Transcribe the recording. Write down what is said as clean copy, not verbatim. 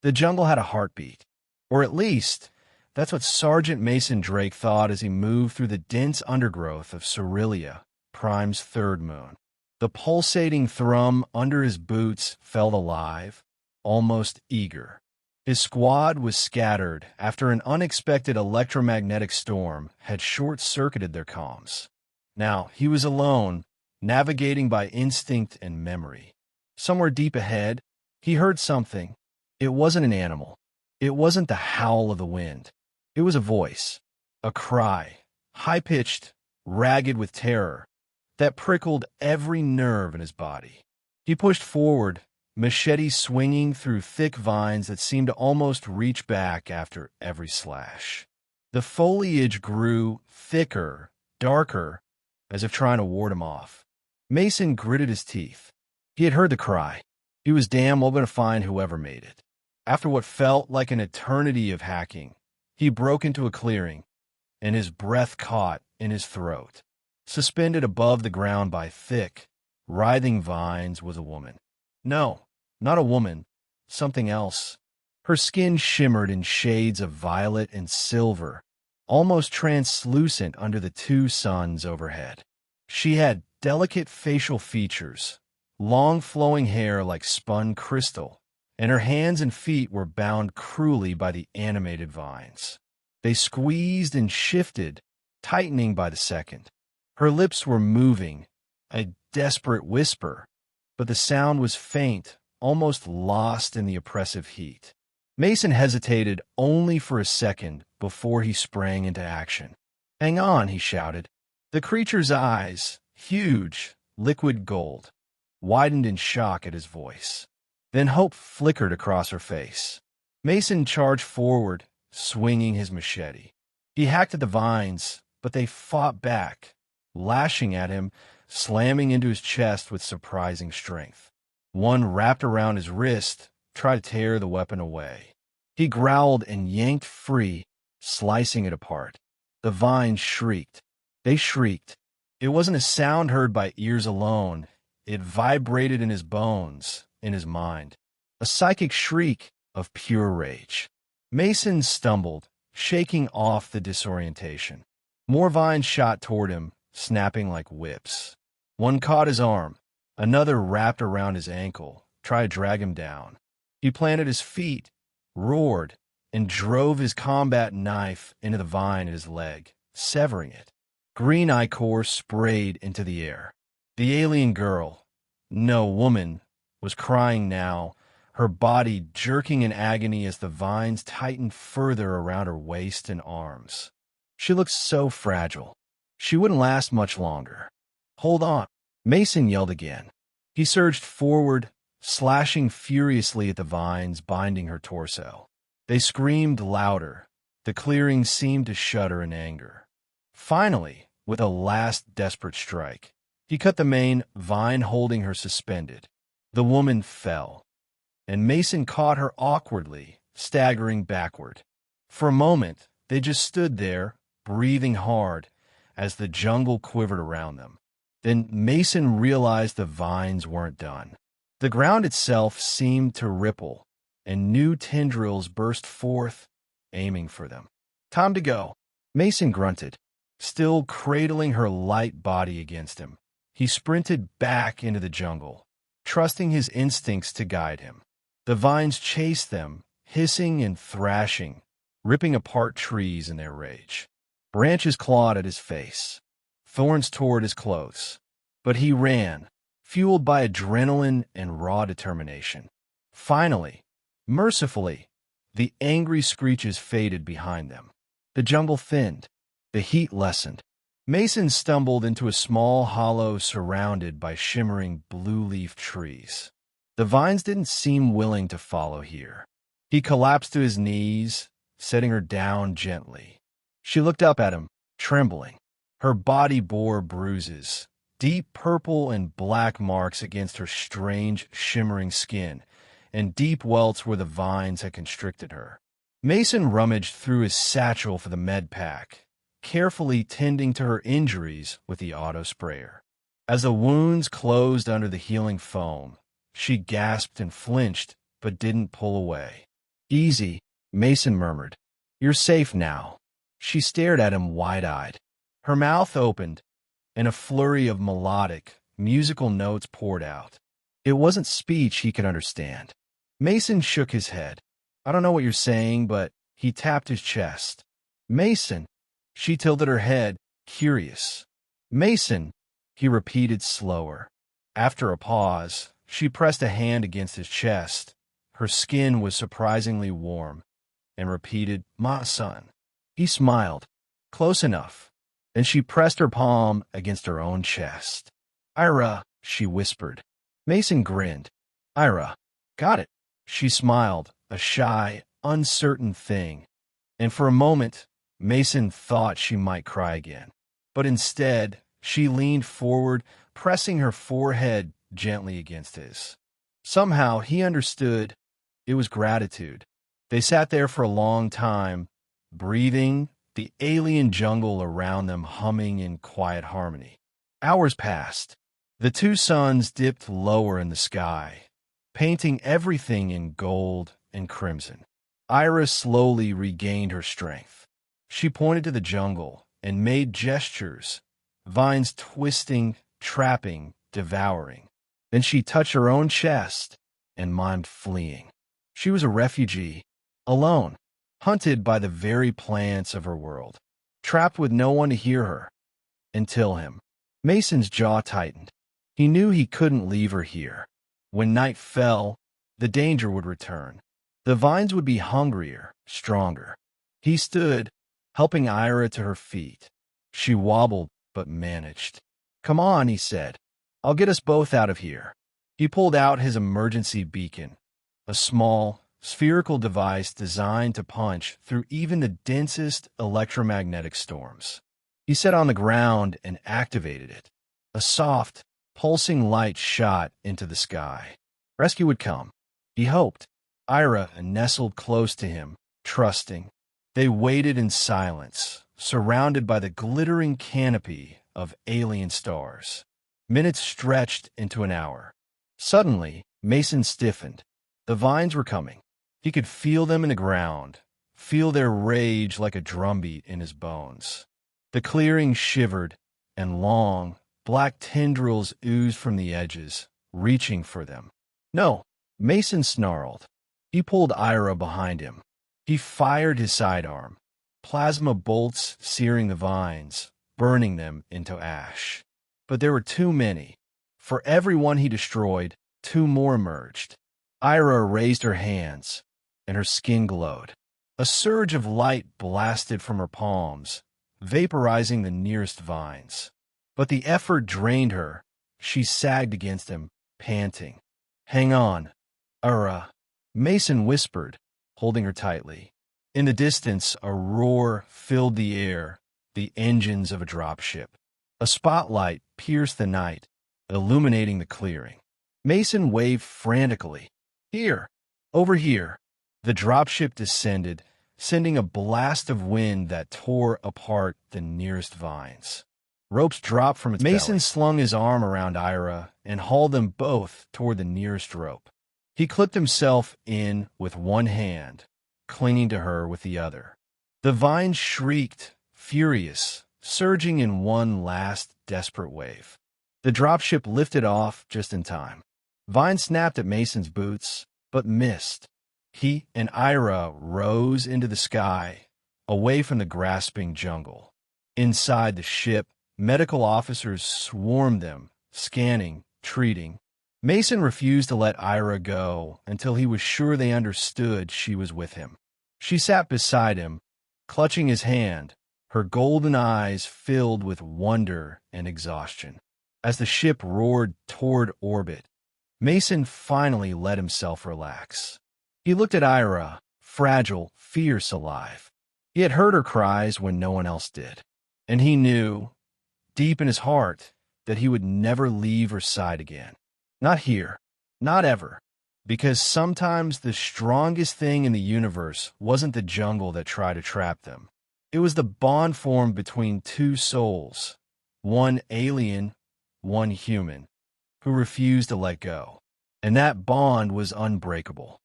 The jungle had a heartbeat. Or at least, that's what Sergeant Mason Drake thought as he moved through the dense undergrowth of Cerealia, Prime's third moon. The pulsating thrum under his boots felt alive, almost eager. His squad was scattered after an unexpected electromagnetic storm had short-circuited their comms. Now, he was alone, navigating by instinct and memory. Somewhere deep ahead, he heard something. It wasn't an animal. It wasn't the howl of the wind. It was a voice, a cry, high-pitched, ragged with terror, that prickled every nerve in his body. He pushed forward, machete swinging through thick vines that seemed to almost reach back after every slash. The foliage grew thicker, darker, as if trying to ward him off. Mason gritted his teeth. He had heard the cry. He was damn well going to find whoever made it. After what felt like an eternity of hacking, he broke into a clearing, and his breath caught in his throat. Suspended above the ground by thick, writhing vines was a woman. No, not a woman, something else. Her skin shimmered in shades of violet and silver, almost translucent under the two suns overhead. She had delicate facial features, long flowing hair like spun crystal, and her hands and feet were bound cruelly by the animated vines. They squeezed and shifted, tightening by the second. Her lips were moving, a desperate whisper, but the sound was faint, almost lost in the oppressive heat. Mason hesitated only for a second before he sprang into action. "Hang on," he shouted. The creature's eyes, huge, liquid gold, widened in shock at his voice. Then hope flickered across her face. Mason charged forward, swinging his machete. He hacked at the vines, but they fought back, lashing at him, slamming into his chest with surprising strength. One wrapped around his wrist, tried to tear the weapon away. He growled and yanked free, slicing it apart. The vines shrieked. They shrieked. It wasn't a sound heard by ears alone. It vibrated in his bones, in his mind. A psychic shriek of pure rage. Mason stumbled, shaking off the disorientation. More vines shot toward him, snapping like whips. One caught his arm. Another wrapped around his ankle, tried to drag him down. He planted his feet, roared, and drove his combat knife into the vine at his leg, severing it. Green ichor sprayed into the air. The alien girl, no woman, was crying now, her body jerking in agony as the vines tightened further around her waist and arms. She looked so fragile. She wouldn't last much longer. "Hold on," Mason yelled again. He surged forward, slashing furiously at the vines binding her torso. They screamed louder. The clearing seemed to shudder in anger. Finally, with a last desperate strike, he cut the main vine holding her suspended. The woman fell, and Mason caught her awkwardly, staggering backward. For a moment, they just stood there, breathing hard, as the jungle quivered around them. Then Mason realized the vines weren't done. The ground itself seemed to ripple, and new tendrils burst forth, aiming for them. "Time to go," Mason grunted, still cradling her light body against him. He sprinted back into the jungle, trusting his instincts to guide him. The vines chased them, hissing and thrashing, ripping apart trees in their rage. Branches clawed at his face. Thorns tore at his clothes. But he ran, fueled by adrenaline and raw determination. Finally, mercifully, the angry screeches faded behind them. The jungle thinned. The heat lessened. Mason stumbled into a small hollow surrounded by shimmering blue-leaf trees. The vines didn't seem willing to follow here. He collapsed to his knees, setting her down gently. She looked up at him, trembling. Her body bore bruises, deep purple and black marks against her strange, shimmering skin, and deep welts where the vines had constricted her. Mason rummaged through his satchel for the med pack, carefully tending to her injuries with the auto sprayer. As the wounds closed under the healing foam, she gasped and flinched, but didn't pull away. Easy, Mason murmured. You're safe now. She stared at him wide-eyed. Her mouth opened, and a flurry of melodic, musical notes poured out. It wasn't speech he could understand. Mason shook his head. I don't know what you're saying, but he tapped his chest. Mason. She tilted her head, curious. Mason, he repeated slower. After a pause, she pressed a hand against his chest. Her skin was surprisingly warm, and repeated, My son. He smiled. Close enough. And she pressed her palm against her own chest. Ira, she whispered. Mason grinned. Ira. Got it. She smiled, a shy, uncertain thing. And for a moment, Mason thought she might cry again. But instead, she leaned forward, pressing her forehead gently against his. Somehow, he understood. It was gratitude. They sat there for a long time, breathing, the alien jungle around them humming in quiet harmony. Hours passed. The two suns dipped lower in the sky, painting everything in gold and crimson. Ira slowly regained her strength. She pointed to the jungle and made gestures, vines twisting, trapping, devouring. Then she touched her own chest and mimed fleeing. She was a refugee, alone, hunted by the very plants of her world, trapped with no one to hear her. Until him. Mason's jaw tightened. He knew he couldn't leave her here. When night fell, the danger would return. The vines would be hungrier, stronger. He stood, helping Ira to her feet. She wobbled, but managed. Come on, he said. I'll get us both out of here. He pulled out his emergency beacon, a small, spherical device designed to punch through even the densest electromagnetic storms. He set on the ground and activated it. A soft, pulsing light shot into the sky. Rescue would come. He hoped. Ira nestled close to him, trusting. They waited in silence, surrounded by the glittering canopy of alien stars. Minutes stretched into an hour. Suddenly, Mason stiffened. The vines were coming. He could feel them in the ground, feel their rage like a drumbeat in his bones. The clearing shivered, and long, black tendrils oozed from the edges, reaching for them. No, Mason snarled. He pulled Ira behind him. He fired his sidearm, plasma bolts searing the vines, burning them into ash. But there were too many. For every one he destroyed, two more emerged. Ira raised her hands, and her skin glowed. A surge of light blasted from her palms, vaporizing the nearest vines. But the effort drained her. She sagged against him, panting. Hang on, Ira, Mason whispered, holding her tightly. In the distance, a roar filled the air, the engines of a dropship. A spotlight pierced the night, illuminating the clearing. Mason waved frantically. Here, over here. The dropship descended, sending a blast of wind that tore apart the nearest vines. Ropes dropped from its belly. Mason slung his arm around Ira and hauled them both toward the nearest rope. He clipped himself in with one hand, clinging to her with the other. The vines shrieked, furious, surging in one last desperate wave. The dropship lifted off just in time. Vine snapped at Mason's boots, but missed. He and Ira rose into the sky, away from the grasping jungle. Inside the ship, medical officers swarmed them, scanning, treating. Mason refused to let Ira go until he was sure they understood she was with him. She sat beside him, clutching his hand, her golden eyes filled with wonder and exhaustion. As the ship roared toward orbit, Mason finally let himself relax. He looked at Ira, fragile, fierce, alive. He had heard her cries when no one else did, and he knew, deep in his heart, that he would never leave her side again. Not here, not ever, because sometimes the strongest thing in the universe wasn't the jungle that tried to trap them. It was the bond formed between two souls, one alien, one human, who refused to let go. And that bond was unbreakable.